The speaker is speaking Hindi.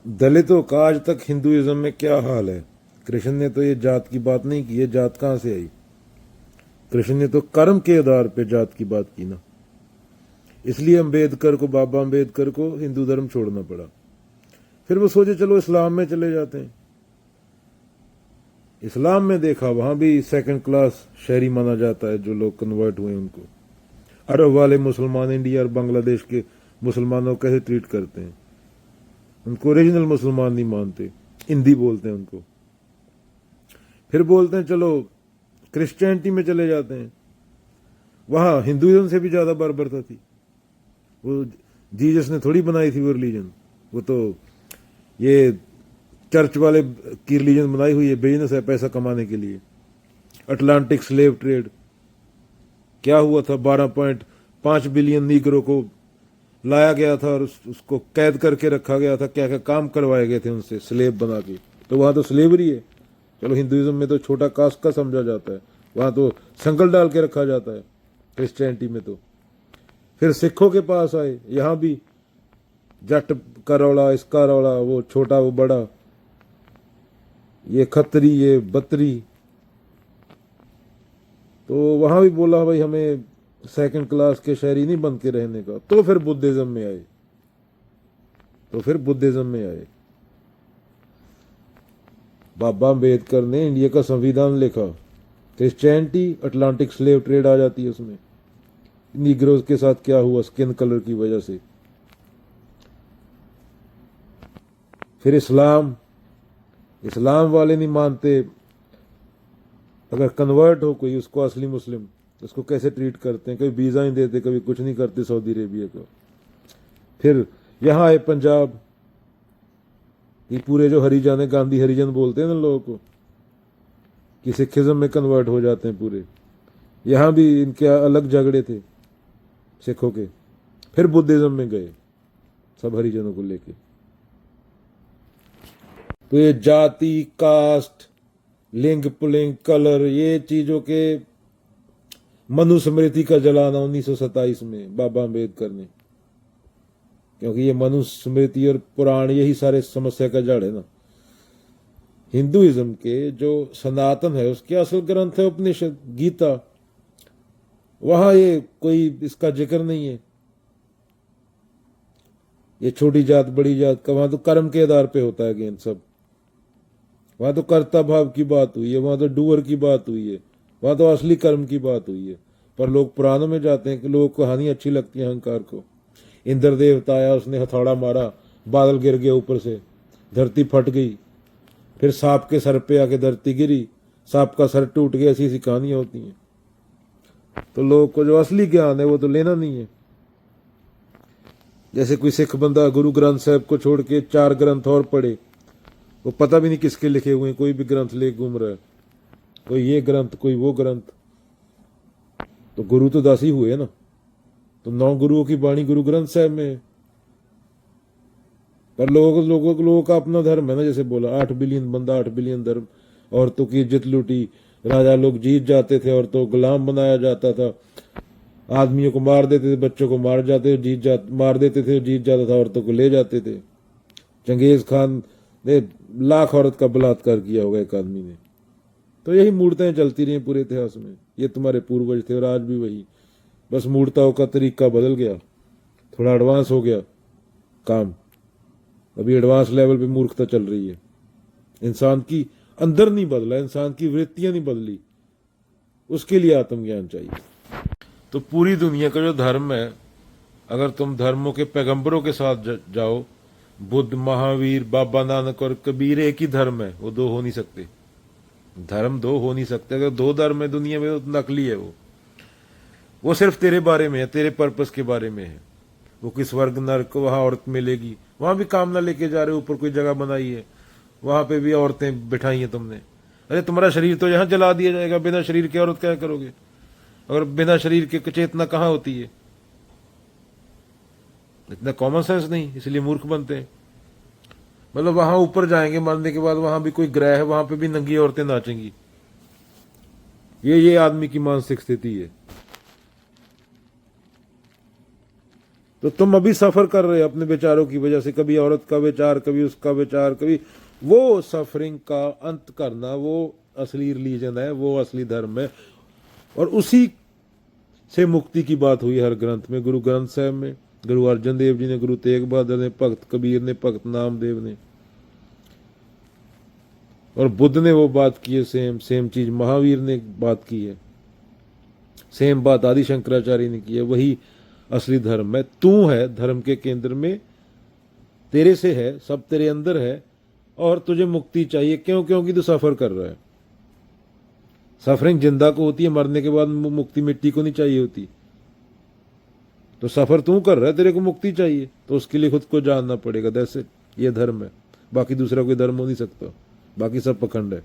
दलितों का आज तक हिंदुइज्म में क्या हाल है। कृष्ण ने तो ये जात की बात नहीं की है, जात कहां से आई। कृष्ण ने तो कर्म के आधार पे जात की बात की ना। इसलिए अम्बेडकर को, बाबा अम्बेडकर को हिंदू धर्म छोड़ना पड़ा। फिर वो सोचे चलो इस्लाम में चले जाते हैं। इस्लाम में देखा वहां भी सेकंड क्लास शहरी माना जाता है जो लोग कन्वर्ट हुए उनको। अरब वाले मुसलमान इंडिया और बांग्लादेश के मुसलमानों को कैसे ट्रीट करते हैं। उनको ओरिजिनल मुसलमान नहीं मानते, हिंदी बोलते हैं उनको। फिर बोलते हैं चलो क्रिश्चियनिटी में चले जाते हैं। वहां हिंदुइज्म से भी ज्यादा बर्बरता थी। वो जीसस ने थोड़ी बनाई थी वो रिलीजन। वो तो ये चर्च वाले की रिलीजन बनाई हुई है, बिजनेस है पैसा कमाने के लिए। अटलांटिक स्लेव ट्रेड क्या हुआ था, 12.5 बिलियन नीगरों को लाया गया था और उसको कैद करके रखा गया था। क्या क्या काम करवाए गए थे उनसे स्लेव बना के। तो वहां तो स्लेवरी है। चलो हिंदुइज्म में तो छोटा कास्ट का समझा जाता है, वहां तो संकल डाल के रखा जाता है। क्रिश्चियनिटी में तो फिर सिखों के पास आए, यहां भी जट का रौला, इसका रौला, वो छोटा वो बड़ा, ये खत्री ये बत्री। तो वहां भी बोला भाई हमें सेकंड क्लास के शहरी नहीं बन के रहने का। तो फिर बुद्धिज्म में आए, बाबा अम्बेडकर ने इंडिया का संविधान लिखा। क्रिश्चियनिटी अटलांटिक स्लेव ट्रेड आ जाती है उसमें। नीग्रोज के साथ क्या हुआ स्किन कलर की वजह से। फिर इस्लाम, इस्लाम वाले नहीं मानते। अगर कन्वर्ट हो कोई उसको असली मुस्लिम, उसको कैसे ट्रीट करते हैं, कभी वीजा नहीं देते, कभी कुछ नहीं करते सऊदी अरेबिया को। फिर यहां आए पंजाब, ये पूरे जो हरिजन है, गांधी हरिजन बोलते हैं ना लोगों को, कि सिखिज्म में कन्वर्ट हो जाते हैं पूरे। यहां भी इनके अलग झगड़े थे सिखों के। फिर बुद्धिज्म में गए सब हरिजनों को लेके। तो ये जाति, कास्ट, लिंग पुलिंग, कलर, ये चीजों के मनुस्मृति का जलाना 1927 में बाबा अम्बेडकर ने। क्योंकि ये मनुस्मृति और पुराण यही सारे समस्या का जड़ है ना। हिंदुइज्म के जो सनातन है उसके असल ग्रंथ है उपनिषद, गीता। वहां ये कोई इसका जिक्र नहीं है। ये छोटी जात बड़ी जात का वहां तो कर्म के आधार पे होता है गेन सब। वहां तो कर्ता भाव की बात हुई है, वहां तो डूअर की बात हुई है, वहां तो असली कर्म की बात हुई है। पर लोग पुराणों में जाते हैं कि लोगों को कहानी अच्छी लगती है अहंकार को। इंद्र देवता आया, उसने हथौड़ा मारा, बादल गिर गया ऊपर से, धरती फट गई। फिर सांप के सर पे आके धरती गिरी, सांप का सर टूट गया। ऐसी ऐसी कहानियां होती हैं। तो लोगों को जो असली ज्ञान है वो तो लेना नहीं है। जैसे कोई सिख बंदा गुरु ग्रंथ साहब को छोड़ के 4 ग्रंथ और पढ़े, वो पता भी नहीं किसके लिखे हुए हैं, कोई भी ग्रंथ ले घूम रहा है, कोई ये ग्रंथ कोई वो ग्रंथ। तो गुरु तो 10 ही हुए ना। तो 9 गुरुओं की वाणी गुरु ग्रंथ साहब में है। पर लोगों का अपना धर्म है ना। जैसे बोला 8 बिलियन बंदा, 8 बिलियन धर्म। औरतों की इज्जत लूटी, राजा लोग जीत जाते थे, औरतों को गुलाम बनाया जाता था। आदमियों को मार देते थे, बच्चों को मार मार देते थे, जीत जाता था, औरतों को ले जाते थे। चंगेज खान ने लाख औरत का बलात्कार किया होगा एक आदमी ने। तो यही मूर्तें चलती रही पूरे इतिहास में। ये तुम्हारे पूर्वज थे और आज भी वही। बस मूर्ताओं का तरीका बदल गया, थोड़ा एडवांस हो गया काम। अभी एडवांस लेवल पे मूर्खता चल रही है। इंसान की अंदर नहीं बदला, इंसान की वृत्तियां नहीं बदली। उसके लिए आत्मज्ञान चाहिए। तो पूरी दुनिया का जो धर्म है, अगर तुम धर्मों के पैगंबरों के साथ जाओ, बुद्ध, महावीर, बाबा नानक और कबीर एक ही धर्म है। वो 2 हो नहीं सकते। धर्म 2 हो नहीं सकते। अगर 2 धर्म है दुनिया में तो नकली है वो सिर्फ तेरे बारे में है, तेरे पर्पस के बारे में है। वो किस स्वर्ग नर्क वहां औरत मिलेगी, वहां भी कामना लेके जा रहे हो। ऊपर कोई जगह बनाई है, वहां पे भी औरतें बिठाई हैं तुमने। अरे तुम्हारा शरीर तो यहां जला दिया जाएगा, बिना शरीर के औरत क्या करोगे। अगर बिना शरीर के चेतना कहां होती है। इतना कॉमन सेंस नहीं, इसलिए मूर्ख बनते हैं। मतलब वहां ऊपर जाएंगे मरने के बाद, वहां भी कोई ग्रह है, वहां पे भी नंगी औरतें नाचेंगी। ये आदमी की मानसिक स्थिति है। तो तुम अभी सफर कर रहे हो अपने विचारों की वजह से, कभी औरत का विचार, कभी उसका विचार, कभी वो सफरिंग का अंत करना, वो असली रिलीजन है, वो असली धर्म है। और उसी से मुक्ति की बात हुई हर ग्रंथ में, गुरु ग्रंथ साहब में, गुरु अर्जन देव जी ने, गुरु तेग बहादुर ने, भक्त कबीर ने, भक्त नामदेव ने, और बुद्ध ने वो बात की है। सेम सेम चीज महावीर ने बात की है, सेम बात आदि शंकराचार्य ने की है। वही असली धर्म है। तू है धर्म के केंद्र में, तेरे से है, सब तेरे अंदर है, और तुझे मुक्ति चाहिए। क्यों? क्योंकि तू सफर कर रहा है। सफरिंग जिंदा को होती है, मरने के बाद मुक्ति मिट्टी को नहीं चाहिए होती। तो सफर तू कर रहा है, तेरे को मुक्ति चाहिए, तो उसके लिए खुद को जानना पड़ेगा। दैट्स इट, ये धर्म है। बाकी दूसरा कोई धर्म हो नहीं सकता, बाकी सब पखंड है।